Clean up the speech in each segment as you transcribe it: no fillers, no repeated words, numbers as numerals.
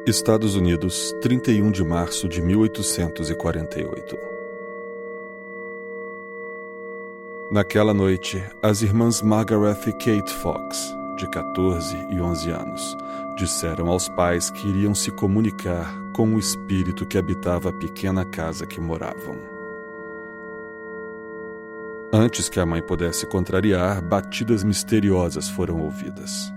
Estados Unidos, 31 de março de 1848. Naquela noite, as irmãs Margaret e Kate Fox, de 14 e 11 anos, disseram aos pais que iriam se comunicar com o espírito que habitava a pequena casa que moravam. Antes que a mãe pudesse contrariar, batidas misteriosas foram ouvidas.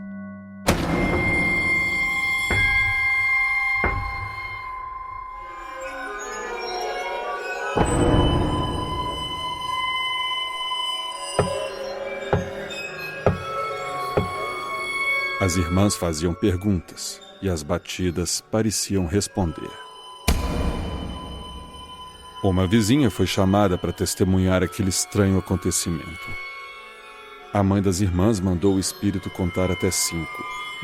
As irmãs faziam perguntas e as batidas pareciam responder. Uma vizinha foi chamada para testemunhar aquele estranho acontecimento. A mãe das irmãs mandou o espírito contar até 5,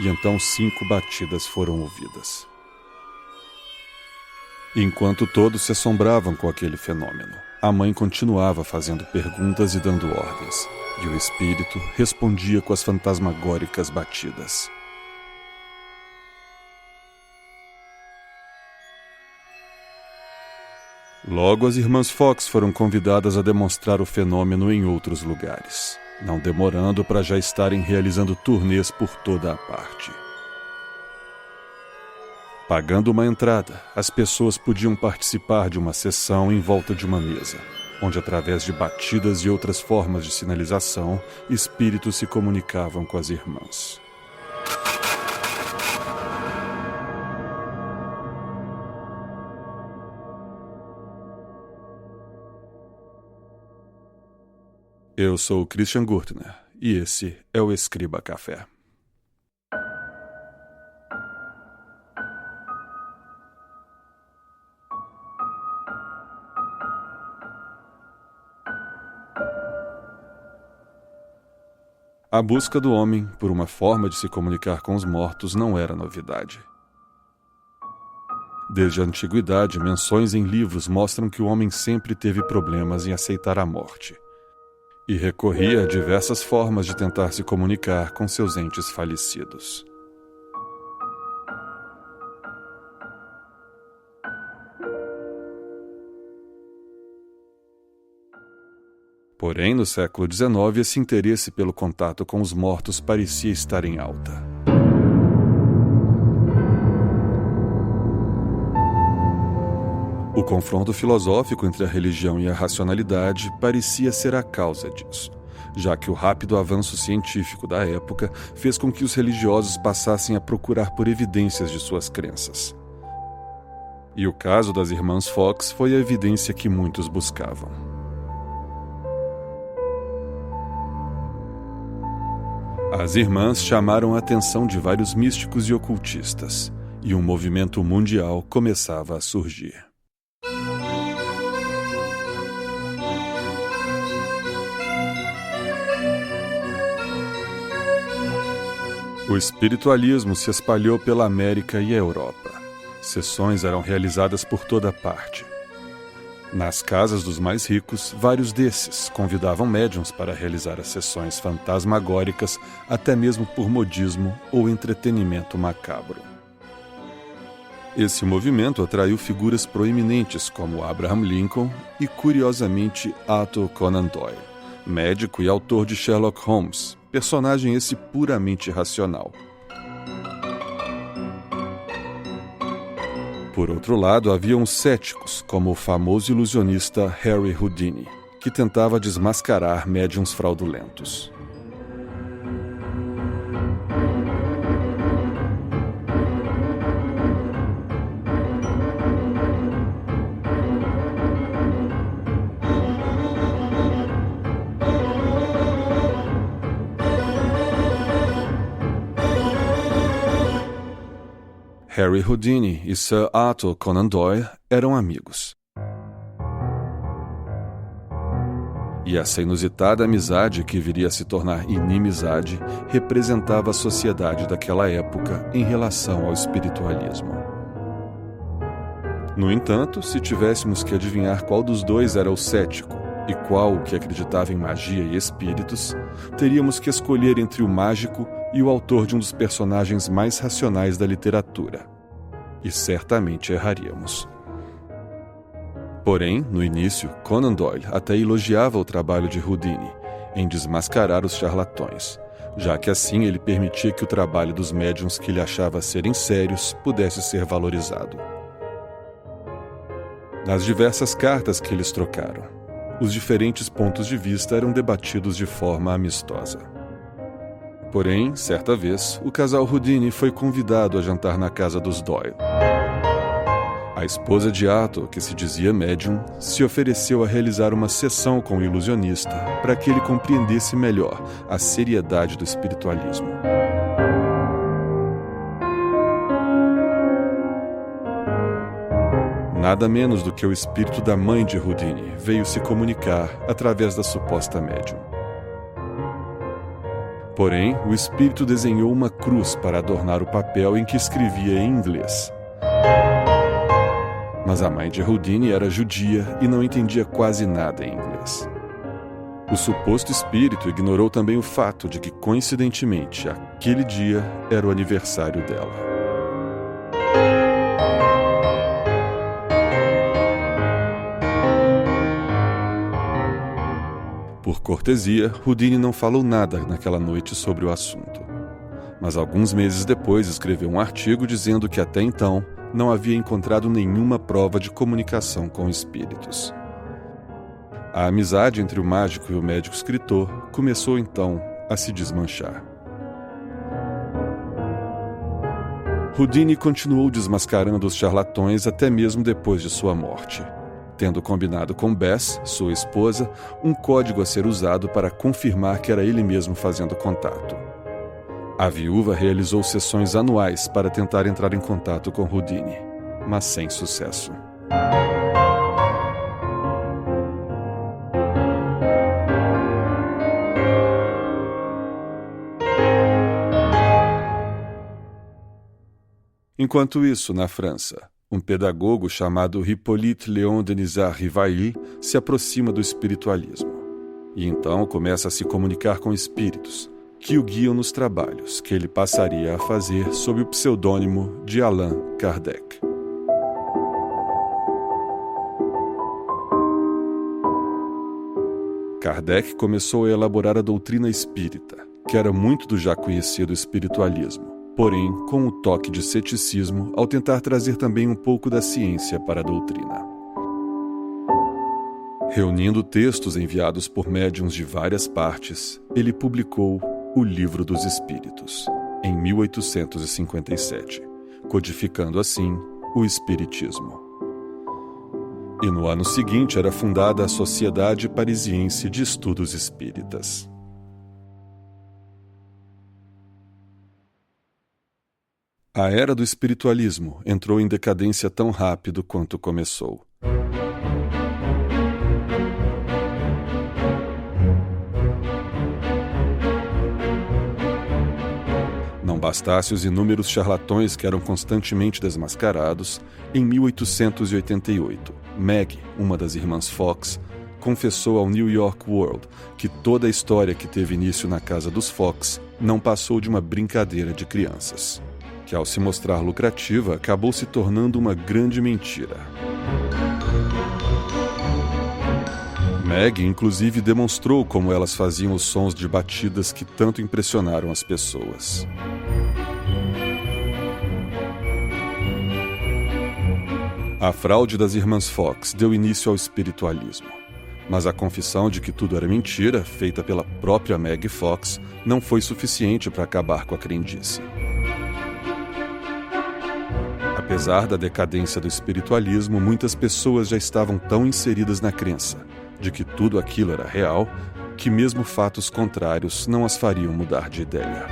e então 5 batidas foram ouvidas. Enquanto todos se assombravam com aquele fenômeno, a mãe continuava fazendo perguntas e dando ordens, e o espírito respondia com as fantasmagóricas batidas. Logo, as irmãs Fox foram convidadas a demonstrar o fenômeno em outros lugares, não demorando para já estarem realizando turnês por toda a parte. Pagando uma entrada, as pessoas podiam participar de uma sessão em volta de uma mesa, onde, através de batidas e outras formas de sinalização, espíritos se comunicavam com as irmãs. Eu sou o Christian Gurtner, e esse é o Escriba Café. A busca do homem por uma forma de se comunicar com os mortos não era novidade. Desde a antiguidade, menções em livros mostram que o homem sempre teve problemas em aceitar a morte e recorria a diversas formas de tentar se comunicar com seus entes falecidos. Porém, no século XIX, esse interesse pelo contato com os mortos parecia estar em alta. O confronto filosófico entre a religião e a racionalidade parecia ser a causa disso, já que o rápido avanço científico da época fez com que os religiosos passassem a procurar por evidências de suas crenças. E o caso das irmãs Fox foi a evidência que muitos buscavam. As irmãs chamaram a atenção de vários místicos e ocultistas, e um movimento mundial começava a surgir. O espiritualismo se espalhou pela América e a Europa. Sessões eram realizadas por toda parte. Nas casas dos mais ricos, vários desses convidavam médiuns para realizar as sessões fantasmagóricas, até mesmo por modismo ou entretenimento macabro. Esse movimento atraiu figuras proeminentes como Abraham Lincoln e, curiosamente, Arthur Conan Doyle, médico e autor de Sherlock Holmes, personagem esse puramente racional. Por outro lado, havia uns céticos, como o famoso ilusionista Harry Houdini, que tentava desmascarar médiuns fraudulentos. Harry Houdini e Sir Arthur Conan Doyle eram amigos. E essa inusitada amizade, que viria a se tornar inimizade, representava a sociedade daquela época em relação ao espiritualismo. No entanto, se tivéssemos que adivinhar qual dos dois era o cético e qual o que acreditava em magia e espíritos, teríamos que escolher entre o mágico e o autor de um dos personagens mais racionais da literatura, e certamente erraríamos. Porém, no início, Conan Doyle até elogiava o trabalho de Houdini em desmascarar os charlatões, já que assim ele permitia que o trabalho dos médiuns que ele achava serem sérios pudesse ser valorizado. Nas diversas cartas que eles trocaram, os diferentes pontos de vista eram debatidos de forma amistosa. Porém, certa vez, o casal Houdini foi convidado a jantar na casa dos Doyle. A esposa de Arthur, que se dizia médium, se ofereceu a realizar uma sessão com o ilusionista para que ele compreendesse melhor a seriedade do espiritualismo. Nada menos do que o espírito da mãe de Houdini veio se comunicar através da suposta médium. Porém, o espírito desenhou uma cruz para adornar o papel em que escrevia em inglês. Mas a mãe de Houdini era judia e não entendia quase nada em inglês. O suposto espírito ignorou também o fato de que, coincidentemente, aquele dia era o aniversário dela. Por cortesia, Houdini não falou nada naquela noite sobre o assunto. Mas alguns meses depois escreveu um artigo dizendo que até então não havia encontrado nenhuma prova de comunicação com espíritos. A amizade entre o mágico e o médico escritor começou então a se desmanchar. Houdini continuou desmascarando os charlatões até mesmo depois de sua morte, tendo combinado com Bess, sua esposa, um código a ser usado para confirmar que era ele mesmo fazendo contato. A viúva realizou sessões anuais para tentar entrar em contato com Houdini, mas sem sucesso. Enquanto isso, na França, um pedagogo chamado Hippolyte Léon Denisard Rivail se aproxima do espiritualismo e então começa a se comunicar com espíritos que o guiam nos trabalhos que ele passaria a fazer sob o pseudônimo de Allan Kardec. Kardec começou a elaborar a doutrina espírita, que era muito do já conhecido espiritualismo, porém com um toque de ceticismo ao tentar trazer também um pouco da ciência para a doutrina. Reunindo textos enviados por médiuns de várias partes, ele publicou O Livro dos Espíritos, em 1857, codificando assim o Espiritismo. E no ano seguinte era fundada a Sociedade Parisiense de Estudos Espíritas. A era do espiritualismo entrou em decadência tão rápido quanto começou. Não bastasse os inúmeros charlatões que eram constantemente desmascarados, em 1888, Meg, uma das irmãs Fox, confessou ao New York World que toda a história que teve início na casa dos Fox não passou de uma brincadeira de crianças, que ao se mostrar lucrativa acabou se tornando uma grande mentira. Meg, inclusive, demonstrou como elas faziam os sons de batidas que tanto impressionaram as pessoas. A fraude das irmãs Fox deu início ao espiritualismo, mas a confissão de que tudo era mentira, feita pela própria Meg Fox, não foi suficiente para acabar com a crendice. Apesar da decadência do espiritualismo, muitas pessoas já estavam tão inseridas na crença de que tudo aquilo era real, que mesmo fatos contrários não as fariam mudar de ideia.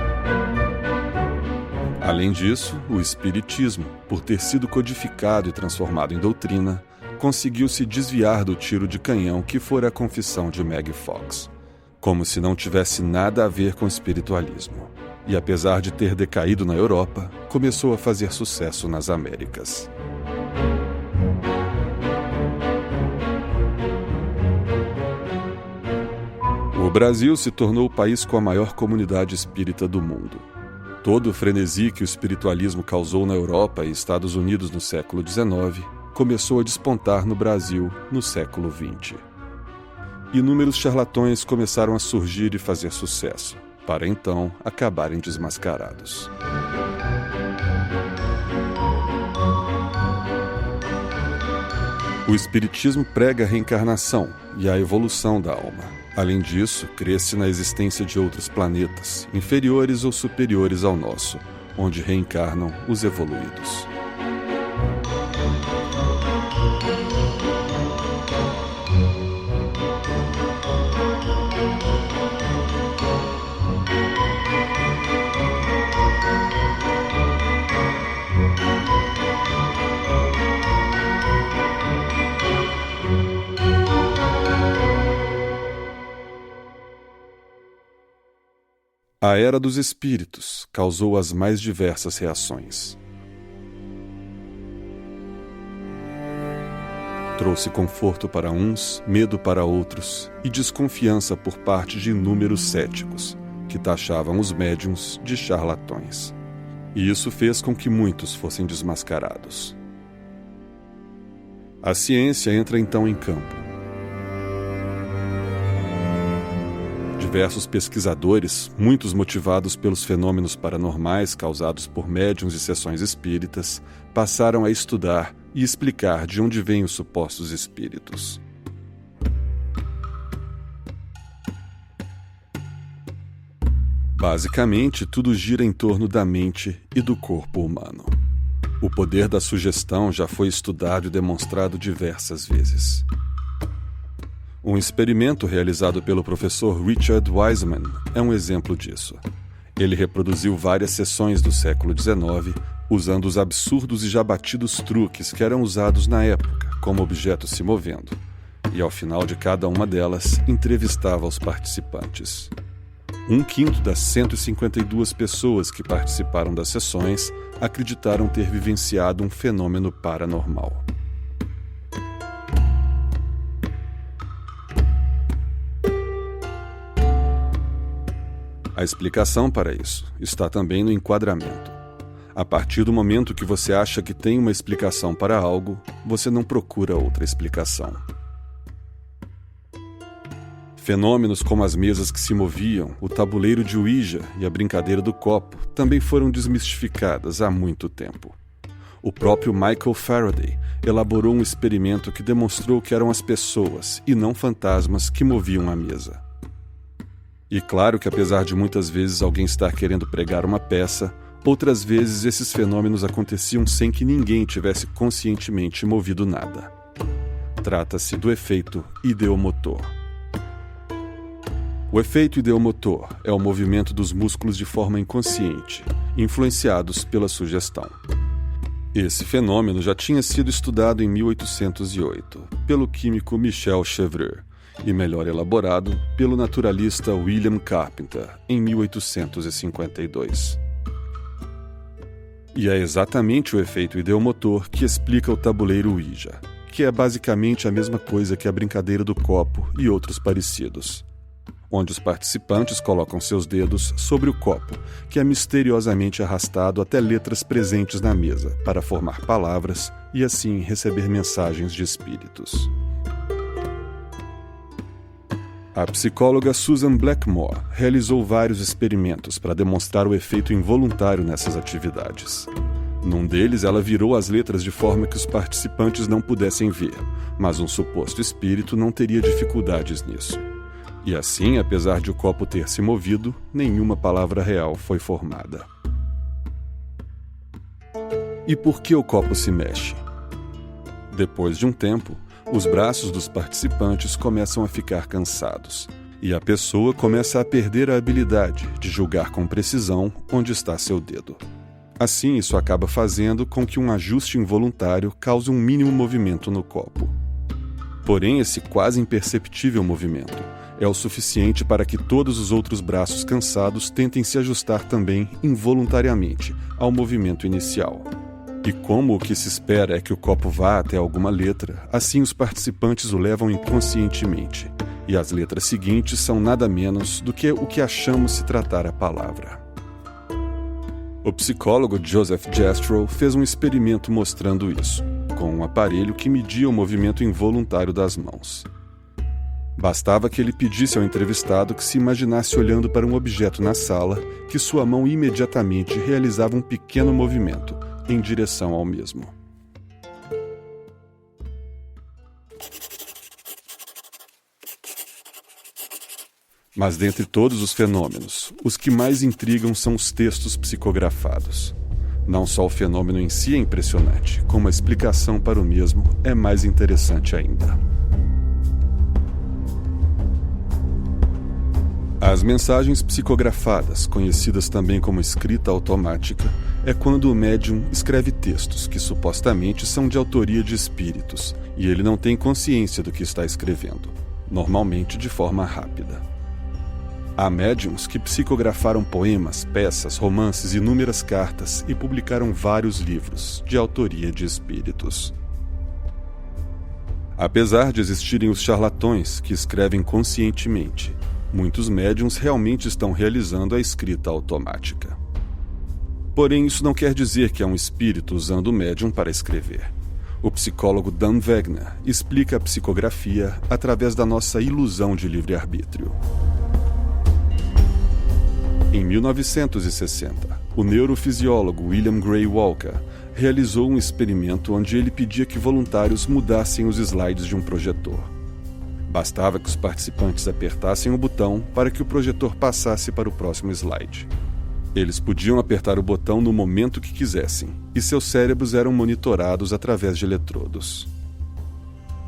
Além disso, o espiritismo, por ter sido codificado e transformado em doutrina, conseguiu se desviar do tiro de canhão que fora a confissão de Meg Fox, como se não tivesse nada a ver com espiritualismo. E apesar de ter decaído na Europa, começou a fazer sucesso nas Américas. O Brasil se tornou o país com a maior comunidade espírita do mundo. Todo o frenesi que o espiritualismo causou na Europa e Estados Unidos no século XIX começou a despontar no Brasil no século XX. Inúmeros charlatões começaram a surgir e fazer sucesso, para então acabarem desmascarados. O Espiritismo prega a reencarnação e a evolução da alma. Além disso, crê-se na existência de outros planetas, inferiores ou superiores ao nosso, onde reencarnam os evoluídos. A Era dos Espíritos causou as mais diversas reações. Trouxe conforto para uns, medo para outros e desconfiança por parte de inúmeros céticos, que taxavam os médiuns de charlatões. E isso fez com que muitos fossem desmascarados. A ciência entra então em campo. Diversos pesquisadores, muitos motivados pelos fenômenos paranormais causados por médiuns e sessões espíritas, passaram a estudar e explicar de onde vêm os supostos espíritos. Basicamente, tudo gira em torno da mente e do corpo humano. O poder da sugestão já foi estudado e demonstrado diversas vezes. Um experimento realizado pelo professor Richard Wiseman é um exemplo disso. Ele reproduziu várias sessões do século XIX, usando os absurdos e já batidos truques que eram usados na época, como objetos se movendo, e ao final de cada uma delas, entrevistava os participantes. 1/5 das 152 pessoas que participaram das sessões acreditaram ter vivenciado um fenômeno paranormal. A explicação para isso está também no enquadramento. A partir do momento que você acha que tem uma explicação para algo, você não procura outra explicação. Fenômenos como as mesas que se moviam, o tabuleiro de Ouija e a brincadeira do copo também foram desmistificadas há muito tempo. O próprio Michael Faraday elaborou um experimento que demonstrou que eram as pessoas, e não fantasmas, que moviam a mesa. E claro que apesar de muitas vezes alguém estar querendo pregar uma peça, outras vezes esses fenômenos aconteciam sem que ninguém tivesse conscientemente movido nada. Trata-se do efeito ideomotor. O efeito ideomotor é o movimento dos músculos de forma inconsciente, influenciados pela sugestão. Esse fenômeno já tinha sido estudado em 1808 pelo químico Michel Chevreul, e melhor elaborado pelo naturalista William Carpenter, em 1852. E é exatamente o efeito ideomotor que explica o tabuleiro Ouija, que é basicamente a mesma coisa que a brincadeira do copo e outros parecidos, onde os participantes colocam seus dedos sobre o copo, que é misteriosamente arrastado até letras presentes na mesa, para formar palavras e assim receber mensagens de espíritos. A psicóloga Susan Blackmore realizou vários experimentos para demonstrar o efeito involuntário nessas atividades. Num deles, ela virou as letras de forma que os participantes não pudessem ver, mas um suposto espírito não teria dificuldades nisso. E assim, apesar de o copo ter se movido, nenhuma palavra real foi formada. E por que o copo se mexe? Depois de um tempo, os braços dos participantes começam a ficar cansados, e a pessoa começa a perder a habilidade de julgar com precisão onde está seu dedo. Assim, isso acaba fazendo com que um ajuste involuntário cause um mínimo movimento no copo. Porém, esse quase imperceptível movimento é o suficiente para que todos os outros braços cansados tentem se ajustar também involuntariamente ao movimento inicial. E como o que se espera é que o copo vá até alguma letra, assim os participantes o levam inconscientemente, e as letras seguintes são nada menos do que o que achamos se tratar a palavra. O psicólogo Joseph Jastrow fez um experimento mostrando isso, com um aparelho que media o movimento involuntário das mãos. Bastava que ele pedisse ao entrevistado que se imaginasse olhando para um objeto na sala, que sua mão imediatamente realizava um pequeno movimento em direção ao mesmo. Mas dentre todos os fenômenos, os que mais intrigam são os textos psicografados. Não só o fenômeno em si é impressionante, como a explicação para o mesmo é mais interessante ainda. As mensagens psicografadas, conhecidas também como escrita automática, é quando o médium escreve textos que supostamente são de autoria de espíritos, e ele não tem consciência do que está escrevendo, normalmente de forma rápida. Há médiums que psicografaram poemas, peças, romances e inúmeras cartas e publicaram vários livros, de autoria de espíritos. Apesar de existirem os charlatões que escrevem conscientemente, muitos médiums realmente estão realizando a escrita automática. Porém, isso não quer dizer que é um espírito usando o médium para escrever. O psicólogo Dan Wegner explica a psicografia através da nossa ilusão de livre-arbítrio. Em 1960, o neurofisiólogo William Gray Walker realizou um experimento onde ele pedia que voluntários mudassem os slides de um projetor. Bastava que os participantes apertassem o botão para que o projetor passasse para o próximo slide. Eles podiam apertar o botão no momento que quisessem, e seus cérebros eram monitorados através de eletrodos.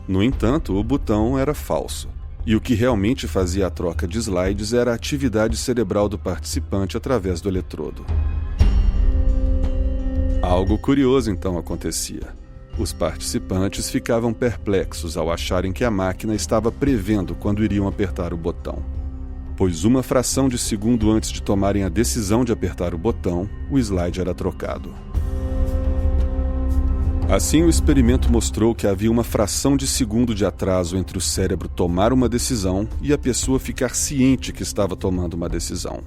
No entanto, o botão era falso. E o que realmente fazia a troca de slides era a atividade cerebral do participante através do eletrodo. Algo curioso então acontecia. Os participantes ficavam perplexos ao acharem que a máquina estava prevendo quando iriam apertar o botão. Pois uma fração de segundo antes de tomarem a decisão de apertar o botão, o slide era trocado. Assim, o experimento mostrou que havia uma fração de segundo de atraso entre o cérebro tomar uma decisão e a pessoa ficar ciente que estava tomando uma decisão.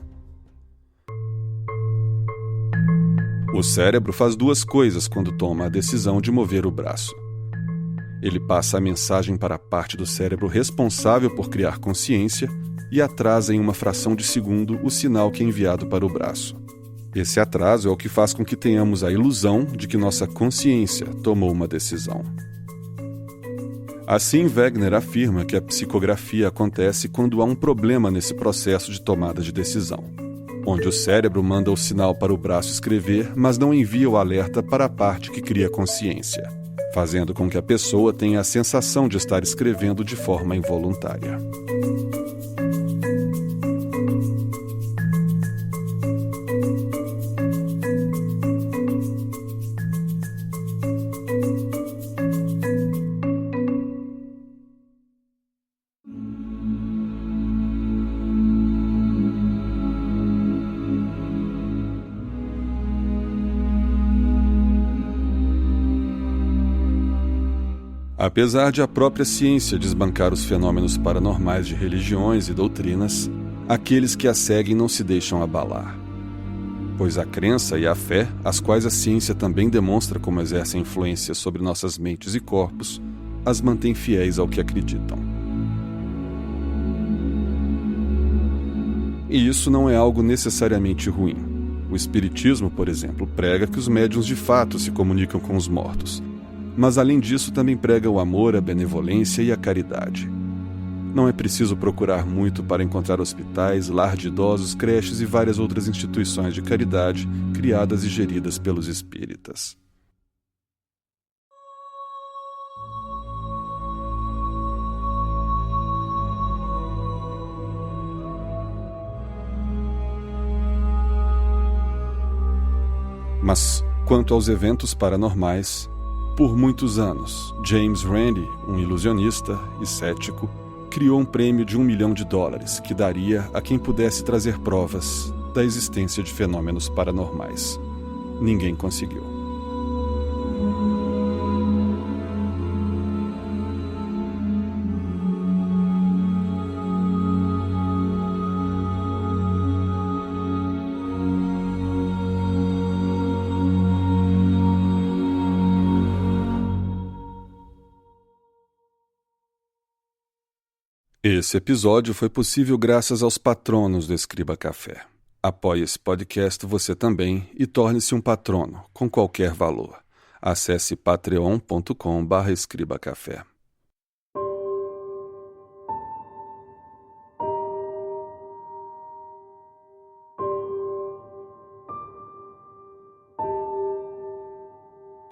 O cérebro faz duas coisas quando toma a decisão de mover o braço. Ele passa a mensagem para a parte do cérebro responsável por criar consciência e atrasa em uma fração de segundo o sinal que é enviado para o braço. Esse atraso é o que faz com que tenhamos a ilusão de que nossa consciência tomou uma decisão. Assim, Wegner afirma que a psicografia acontece quando há um problema nesse processo de tomada de decisão, onde o cérebro manda o sinal para o braço escrever, mas não envia o alerta para a parte que cria consciência, fazendo com que a pessoa tenha a sensação de estar escrevendo de forma involuntária. Apesar de a própria ciência desbancar os fenômenos paranormais de religiões e doutrinas, aqueles que a seguem não se deixam abalar. Pois a crença e a fé, as quais a ciência também demonstra como exercem influência sobre nossas mentes e corpos, as mantém fiéis ao que acreditam. E isso não é algo necessariamente ruim. O espiritismo, por exemplo, prega que os médiuns de fato se comunicam com os mortos. Mas além disso também prega o amor, a benevolência e a caridade. Não é preciso procurar muito para encontrar hospitais, lar de idosos, creches e várias outras instituições de caridade criadas e geridas pelos espíritas. Mas, quanto aos eventos paranormais, por muitos anos, James Randi, um ilusionista e cético, criou um prêmio de $1 milhão que daria a quem pudesse trazer provas da existência de fenômenos paranormais. Ninguém conseguiu. Esse episódio foi possível graças aos patronos do Escriba Café. Apoie esse podcast você também e torne-se um patrono, com qualquer valor. Acesse patreon.com/escribacafé.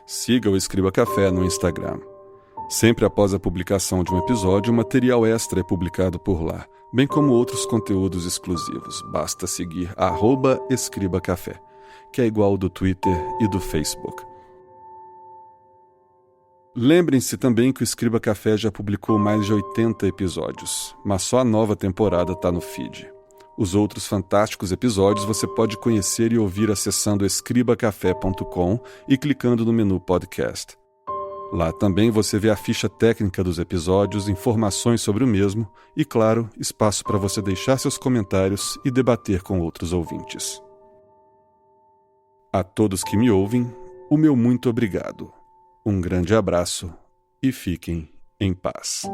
Siga o Escriba Café no Instagram. Sempre após a publicação de um episódio, material extra é publicado por lá, bem como outros conteúdos exclusivos. Basta seguir @escribacafé, que é igual ao do Twitter e do Facebook. Lembrem-se também que o Escriba Café já publicou mais de 80 episódios, mas só a nova temporada está no feed. Os outros fantásticos episódios você pode conhecer e ouvir acessando escribacafé.com e clicando no menu podcast. Lá também você vê a ficha técnica dos episódios, informações sobre o mesmo e, claro, espaço para você deixar seus comentários e debater com outros ouvintes. A todos que me ouvem, o meu muito obrigado. Um grande abraço e fiquem em paz.